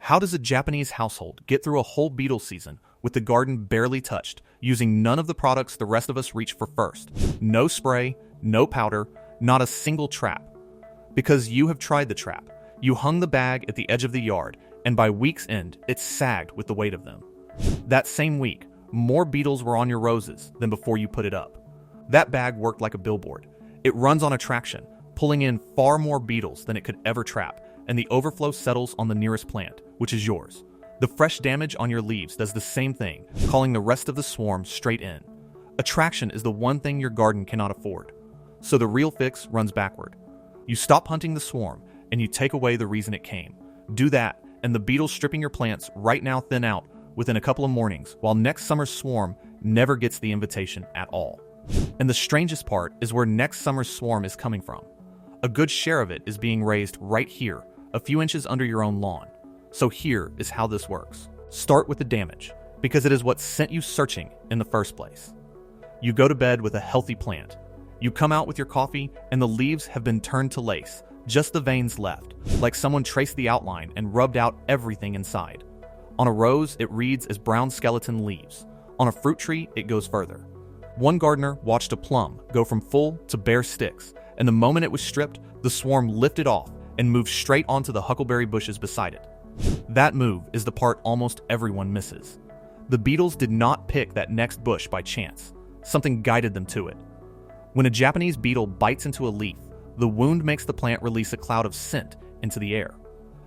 How does a Japanese household get through a whole beetle season with the garden barely touched, using none of the products the rest of us reach for first? No spray, no powder, not a single trap. Because you have tried the trap. You hung the bag at the edge of the yard, and by week's end, it sagged with the weight of them. That same week, more beetles were on your roses than before you put it up. That bag worked like a billboard. It runs on attraction, pulling in far more beetles than it could ever trap, and the overflow settles on the nearest plant, which is yours. The fresh damage on your leaves does the same thing, calling the rest of the swarm straight in. Attraction is the one thing your garden cannot afford. So the real fix runs backward. You stop hunting the swarm, and you take away the reason it came. Do that, and the beetles stripping your plants right now thin out within a couple of mornings, while next summer's swarm never gets the invitation at all. And the strangest part is where next summer's swarm is coming from. A good share of it is being raised right here, a few inches under your own lawn. So here is how this works. Start with the damage, because it is what sent you searching in the first place. You go to bed with a healthy plant. You come out with your coffee, and the leaves have been turned to lace, just the veins left, like someone traced the outline and rubbed out everything inside. On a rose, it reads as brown skeleton leaves. On a fruit tree, it goes further. One gardener watched a plum go from full to bare sticks, and the moment it was stripped, the swarm lifted off and moved straight onto the huckleberry bushes beside it. That move is the part almost everyone misses. The beetles did not pick that next bush by chance. Something guided them to it. When a Japanese beetle bites into a leaf, the wound makes the plant release a cloud of scent into the air.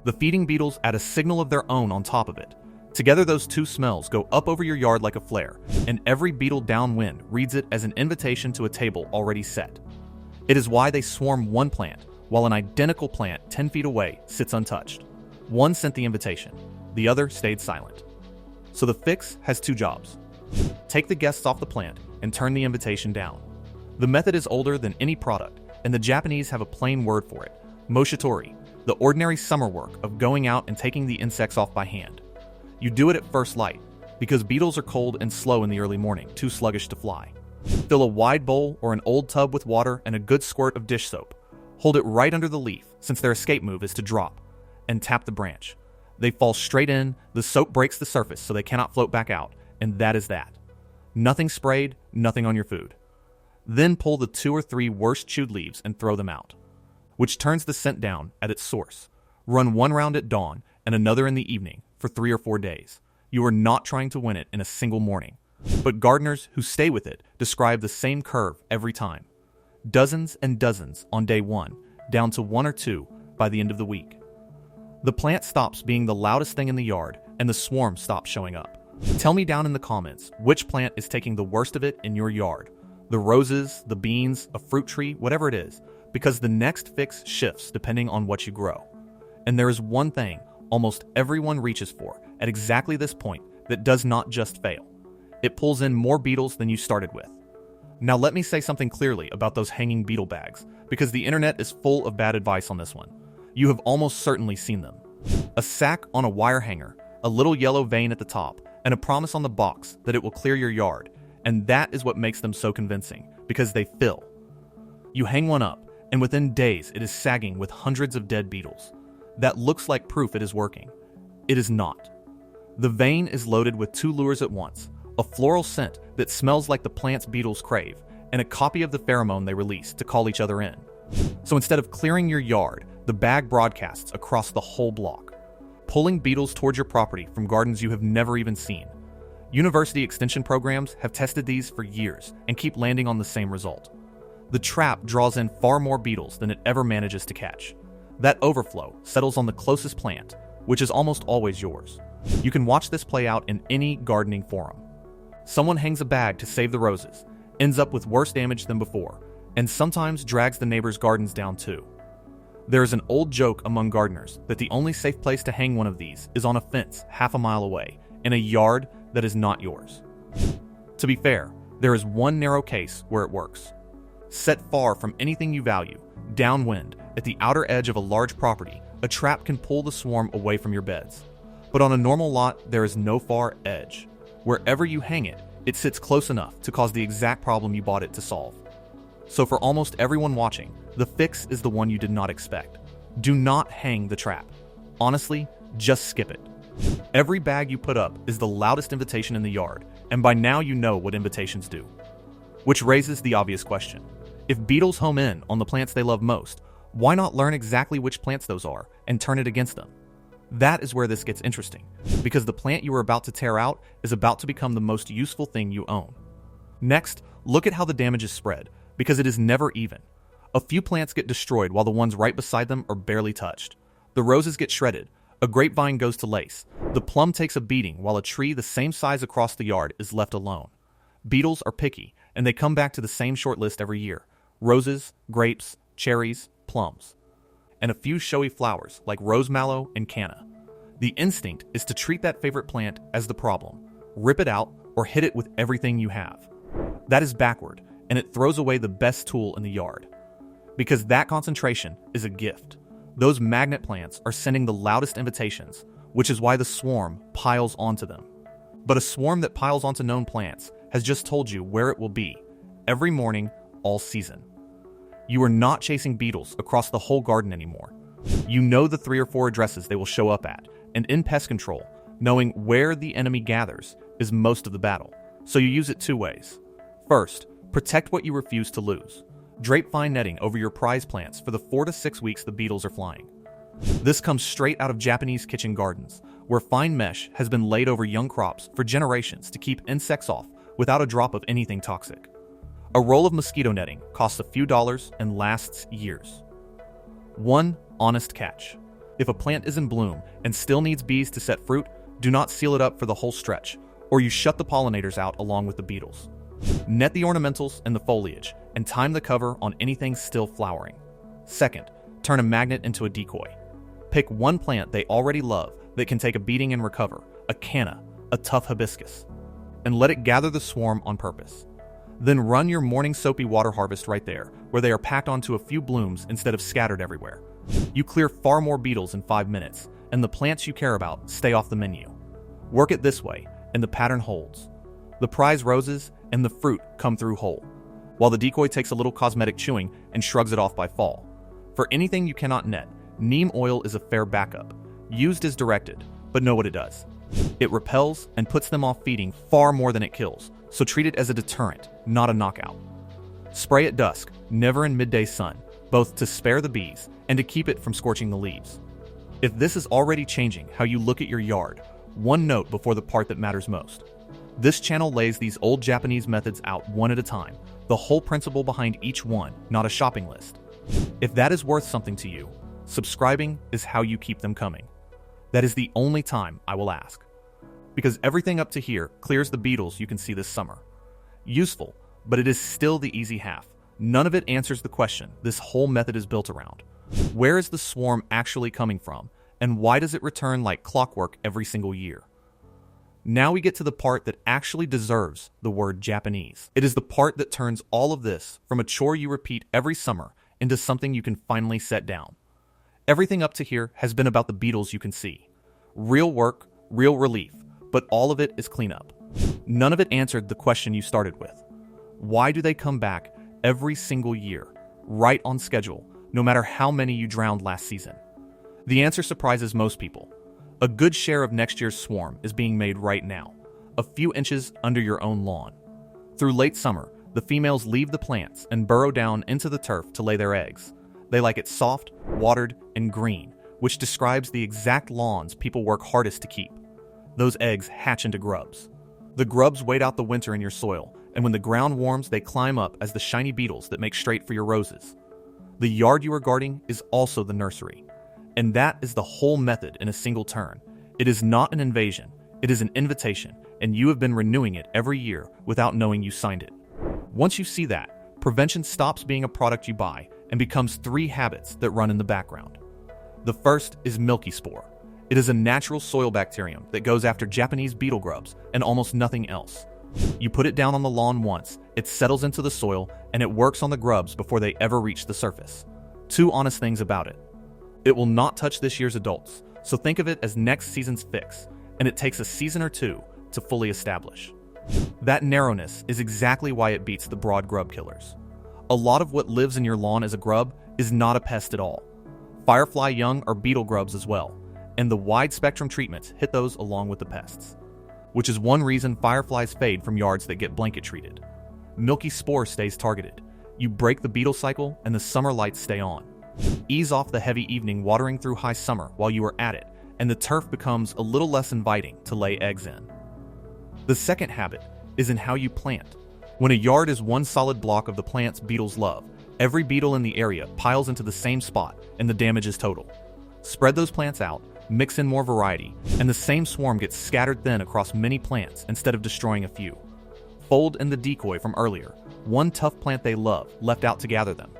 The feeding beetles add a signal of their own on top of it. Together, those two smells go up over your yard like a flare, and every beetle downwind reads it as an invitation to a table already set. It is why they swarm one plant, while an identical plant 10 feet away sits untouched. One sent the invitation, the other stayed silent. So the fix has two jobs. Take the guests off the plant and turn the invitation down. The method is older than any product, and the Japanese have a plain word for it: moshitori, the ordinary summer work of going out and taking the insects off by hand. You do it at first light, because beetles are cold and slow in the early morning, too sluggish to fly. Fill a wide bowl or an old tub with water and a good squirt of dish soap. Hold it right under the leaf, since their escape move is to drop, and tap the branch. They fall straight in, the soap breaks the surface so they cannot float back out, and that is that. Nothing sprayed, nothing on your food. Then pull the 2 or 3 worst chewed leaves and throw them out, which turns the scent down at its source. Run one round at dawn and another in the evening for 3 or 4 days. You are not trying to win it in a single morning. But gardeners who stay with it describe the same curve every time. Dozens and dozens on day 1, down to 1 or 2 by the end of the week. The plant stops being the loudest thing in the yard, and the swarm stops showing up. Tell me down in the comments which plant is taking the worst of it in your yard. The roses, the beans, a fruit tree, whatever it is, because the next fix shifts depending on what you grow. And there is one thing almost everyone reaches for at exactly this point that does not just fail. It pulls in more beetles than you started with. Now let me say something clearly about those hanging beetle bags, because the internet is full of bad advice on this one. You have almost certainly seen them. A sack on a wire hanger, a little yellow vein at the top, and a promise on the box that it will clear your yard. And that is what makes them so convincing, because they fill. You hang one up, and within days it is sagging with hundreds of dead beetles. That looks like proof it is working. It is not. The vein is loaded with 2 lures at once, a floral scent that smells like the plants beetles crave, and a copy of the pheromone they release to call each other in. So instead of clearing your yard, the bag broadcasts across the whole block, pulling beetles towards your property from gardens you have never even seen. University extension programs have tested these for years and keep landing on the same result. The trap draws in far more beetles than it ever manages to catch. That overflow settles on the closest plant, which is almost always yours. You can watch this play out in any gardening forum. Someone hangs a bag to save the roses, ends up with worse damage than before, and sometimes drags the neighbor's gardens down too. There is an old joke among gardeners that the only safe place to hang one of these is on a fence half a mile away, in a yard that is not yours. To be fair, there is one narrow case where it works. Set far from anything you value, downwind, at the outer edge of a large property, a trap can pull the swarm away from your beds. But on a normal lot, there is no far edge. Wherever you hang it, it sits close enough to cause the exact problem you bought it to solve. So for almost everyone watching, the fix is the one you did not expect. Do not hang the trap. Honestly, just skip it. Every bag you put up is the loudest invitation in the yard, and by now you know what invitations do. Which raises the obvious question. If beetles home in on the plants they love most, why not learn exactly which plants those are and turn it against them? That is where this gets interesting, because the plant you are about to tear out is about to become the most useful thing you own. Next, look at how the damage is spread, because it is never even. A few plants get destroyed while the ones right beside them are barely touched. The roses get shredded, a grapevine goes to lace, the plum takes a beating while a tree the same size across the yard is left alone. Beetles are picky, and they come back to the same short list every year: roses, grapes, cherries, plums, and a few showy flowers like rose mallow and canna. The instinct is to treat that favorite plant as the problem, rip it out, or hit it with everything you have. That is backward, and it throws away the best tool in the yard. Because that concentration is a gift. Those magnet plants are sending the loudest invitations, which is why the swarm piles onto them. But a swarm that piles onto known plants has just told you where it will be, every morning, all season. You are not chasing beetles across the whole garden anymore. You know the 3 or 4 addresses they will show up at, and in pest control, knowing where the enemy gathers is most of the battle. So you use it 2 ways. First, protect what you refuse to lose. Drape fine netting over your prize plants for the 4 to 6 weeks the beetles are flying. This comes straight out of Japanese kitchen gardens, where fine mesh has been laid over young crops for generations to keep insects off without a drop of anything toxic. A roll of mosquito netting costs a few dollars and lasts years. One honest catch. If a plant is in bloom and still needs bees to set fruit, do not seal it up for the whole stretch, or you shut the pollinators out along with the beetles. Net the ornamentals and the foliage, and time the cover on anything still flowering. Second, turn a magnet into a decoy. Pick one plant they already love that can take a beating and recover, a canna, a tough hibiscus, and let it gather the swarm on purpose. Then run your morning soapy water harvest right there, where they are packed onto a few blooms instead of scattered everywhere. You clear far more beetles in 5 minutes, and the plants you care about stay off the menu. Work it this way, and the pattern holds. The prize roses and the fruit come through whole, while the decoy takes a little cosmetic chewing and shrugs it off by fall. For anything you cannot net, neem oil is a fair backup, used as directed, but know what it does. It repels and puts them off feeding far more than it kills, so treat it as a deterrent, not a knockout. Spray at dusk, never in midday sun, both to spare the bees and to keep it from scorching the leaves. If this is already changing how you look at your yard, one note before the part that matters most. This channel lays these old Japanese methods out one at a time, the whole principle behind each one, not a shopping list. If that is worth something to you, subscribing is how you keep them coming. That is the only time I will ask. Because everything up to here clears the beetles you can see this summer. Useful, but it is still the easy half. None of it answers the question this whole method is built around. Where is the swarm actually coming from, and why does it return like clockwork every single year? Now we get to the part that actually deserves the word Japanese. It is the part that turns all of this from a chore you repeat every summer into something you can finally set down. Everything up to here has been about the beetles you can see. Real work, real relief, but all of it is cleanup. None of it answered the question you started with. Why do they come back every single year, right on schedule, no matter how many you drowned last season? The answer surprises most people. A good share of next year's swarm is being made right now, a few inches under your own lawn. Through late summer, the females leave the plants and burrow down into the turf to lay their eggs. They like it soft, watered, and green, which describes the exact lawns people work hardest to keep. Those eggs hatch into grubs. The grubs wait out the winter in your soil, and when the ground warms, they climb up as the shiny beetles that make straight for your roses. The yard you are guarding is also the nursery. And that is the whole method in a single turn. It is not an invasion, it is an invitation, and you have been renewing it every year without knowing you signed it. Once you see that, prevention stops being a product you buy and becomes 3 habits that run in the background. The first is milky spore. It is a natural soil bacterium that goes after Japanese beetle grubs and almost nothing else. You put it down on the lawn once, it settles into the soil, and it works on the grubs before they ever reach the surface. 2 honest things about it. It will not touch this year's adults, so think of it as next season's fix, and it takes a season or 2 to fully establish. That narrowness is exactly why it beats the broad grub killers. A lot of what lives in your lawn as a grub is not a pest at all. Firefly young are beetle grubs as well, and the wide spectrum treatments hit those along with the pests. Which is one reason fireflies fade from yards that get blanket treated. Milky spore stays targeted. You break the beetle cycle and the summer lights stay on. Ease off the heavy evening watering through high summer while you are at it, and the turf becomes a little less inviting to lay eggs in. The second habit is in how you plant. When a yard is one solid block of the plants beetles love, every beetle in the area piles into the same spot and the damage is total. Spread those plants out, mix in more variety, and the same swarm gets scattered thin across many plants instead of destroying a few. Fold in the decoy from earlier, one tough plant they love left out to gather them,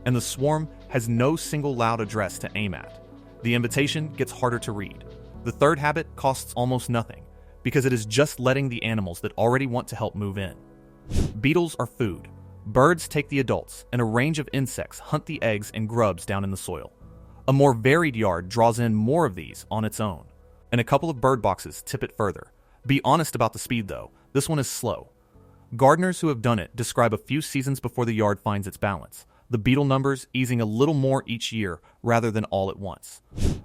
and the swarm has no single loud address to aim at. The invitation gets harder to read. The third habit costs almost nothing, because it is just letting the animals that already want to help move in. Beetles are food. Birds take the adults, and a range of insects hunt the eggs and grubs down in the soil. A more varied yard draws in more of these on its own, and a couple of bird boxes tip it further. Be honest about the speed though, this one is slow. Gardeners who have done it describe a few seasons before the yard finds its balance, the beetle numbers easing a little more each year rather than all at once.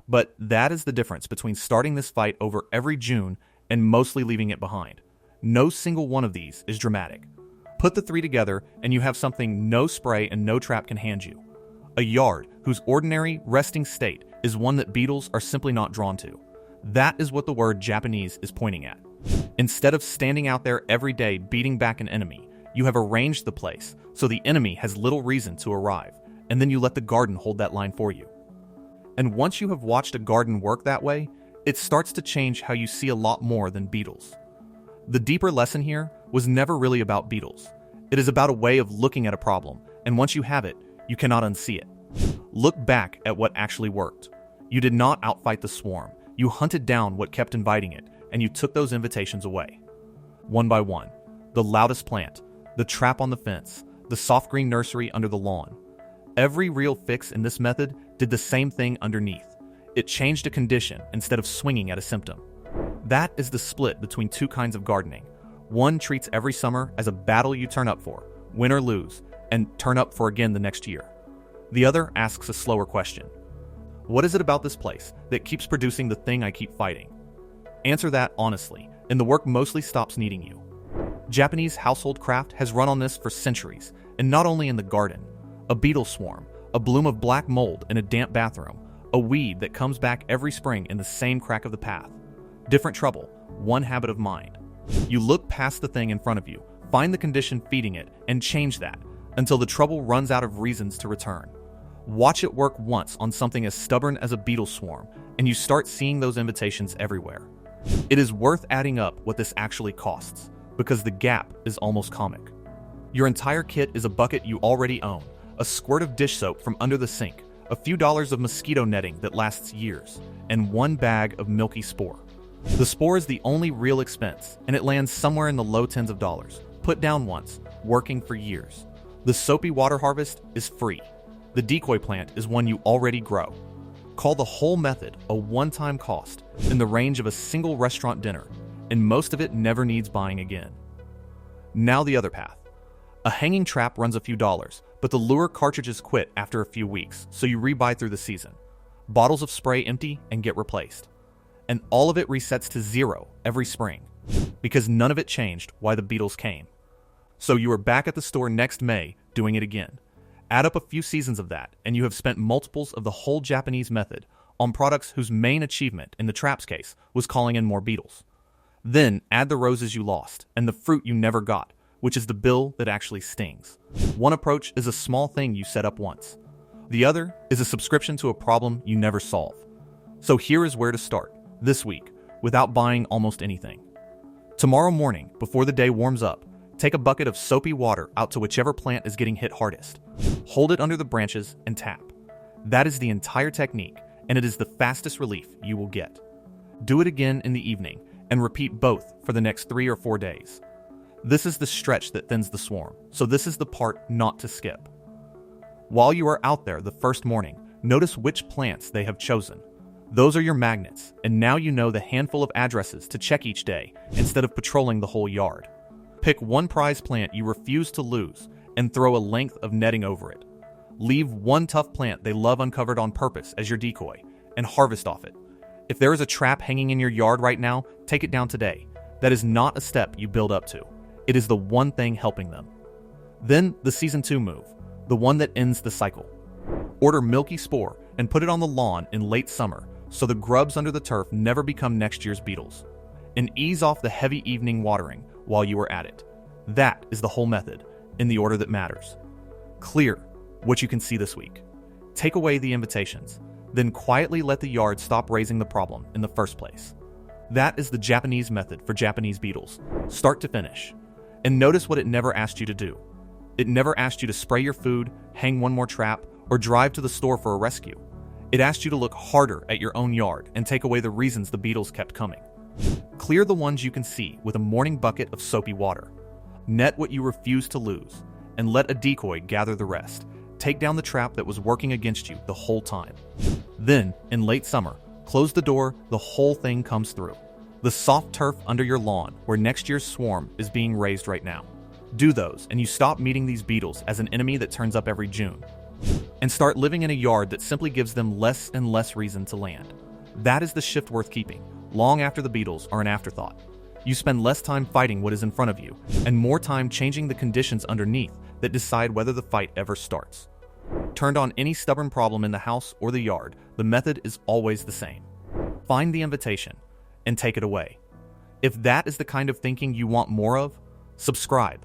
But that is the difference between starting this fight over every June and mostly leaving it behind. No single one of these is dramatic. Put the three together and you have something no spray and no trap can hand you. A yard whose ordinary resting state is one that beetles are simply not drawn to. That is what the word Japanese is pointing at. Instead of standing out there every day beating back an enemy, you have arranged the place so the enemy has little reason to arrive, and then you let the garden hold that line for you. And once you have watched a garden work that way, it starts to change how you see a lot more than beetles. The deeper lesson here was never really about beetles. It is about a way of looking at a problem, and once you have it, you cannot unsee it. Look back at what actually worked. You did not outfight the swarm. You hunted down what kept inviting it, and you took those invitations away. One by one. The loudest plant, the trap on the fence, the soft green nursery under the lawn. Every real fix in this method did the same thing underneath. It changed a condition instead of swinging at a symptom. That is the split between two kinds of gardening. One treats every summer as a battle you turn up for, win or lose, and turn up for again the next year. The other asks a slower question. What is it about this place that keeps producing the thing I keep fighting? Answer that honestly, and the work mostly stops needing you. Japanese household craft has run on this for centuries, and not only in the garden. A beetle swarm, a bloom of black mold in a damp bathroom, a weed that comes back every spring in the same crack of the path. Different trouble, one habit of mind. You look past the thing in front of you, find the condition feeding it, and change that, until the trouble runs out of reasons to return. Watch it work once on something as stubborn as a beetle swarm, and you start seeing those invitations everywhere. It is worth adding up what this actually costs, because the gap is almost comic. Your entire kit is a bucket you already own, a squirt of dish soap from under the sink, a few dollars of mosquito netting that lasts years, and one bag of milky spore. The spore is the only real expense, and it lands somewhere in the low tens of dollars, put down once, working for years. The soapy water harvest is free. The decoy plant is one you already grow. Call the whole method a one-time cost in the range of a single restaurant dinner, and most of it never needs buying again. Now the other path. A hanging trap runs a few dollars, but the lure cartridges quit after a few weeks, so you rebuy through the season. Bottles of spray empty and get replaced. And all of it resets to zero every spring, because none of it changed why the beetles came. So you are back at the store next May doing it again. Add up a few seasons of that, and you have spent multiples of the whole Japanese method on products whose main achievement in the trap's case was calling in more beetles. Then add the roses you lost and the fruit you never got, which is the bill that actually stings. One approach is a small thing you set up once. The other is a subscription to a problem you never solve. So here is where to start, this week, without buying almost anything. Tomorrow morning, before the day warms up, take a bucket of soapy water out to whichever plant is getting hit hardest. Hold it under the branches and tap. That is the entire technique, and it is the fastest relief you will get. Do it again in the evening, and repeat both for the next 3 or 4 days. This is the stretch that thins the swarm, so this is the part not to skip. While you are out there the first morning, notice which plants they have chosen. Those are your magnets, and now you know the handful of addresses to check each day instead of patrolling the whole yard. Pick one prize plant you refuse to lose and throw a length of netting over it. Leave one tough plant they love uncovered on purpose as your decoy and harvest off it. If there is a trap hanging in your yard right now, take it down today. That is not a step you build up to. It is the one thing helping them. Then the Season 2 move, the one that ends the cycle. Order Milky Spore and put it on the lawn in late summer so the grubs under the turf never become next year's beetles. And ease off the heavy evening watering while you are at it. That is the whole method, in the order that matters. Clear what you can see this week. Take away the invitations, then quietly let the yard stop raising the problem in the first place. That is the Japanese method for Japanese beetles, start to finish. And notice what it never asked you to do. It never asked you to spray your food, hang one more trap, or drive to the store for a rescue. It asked you to look harder at your own yard and take away the reasons the beetles kept coming. Clear the ones you can see with a morning bucket of soapy water. Net what you refuse to lose, and let a decoy gather the rest. Take down the trap that was working against you the whole time. Then, in late summer, close the door, the whole thing comes through. The soft turf under your lawn where next year's swarm is being raised right now. Do those, and you stop meeting these beetles as an enemy that turns up every June. And start living in a yard that simply gives them less and less reason to land. That is the shift worth keeping, long after the beetles are an afterthought. You spend less time fighting what is in front of you, and more time changing the conditions underneath that decide whether the fight ever starts. Turned on any stubborn problem in the house or the yard, the method is always the same. Find the invitation, and take it away. If that is the kind of thinking you want more of, subscribe.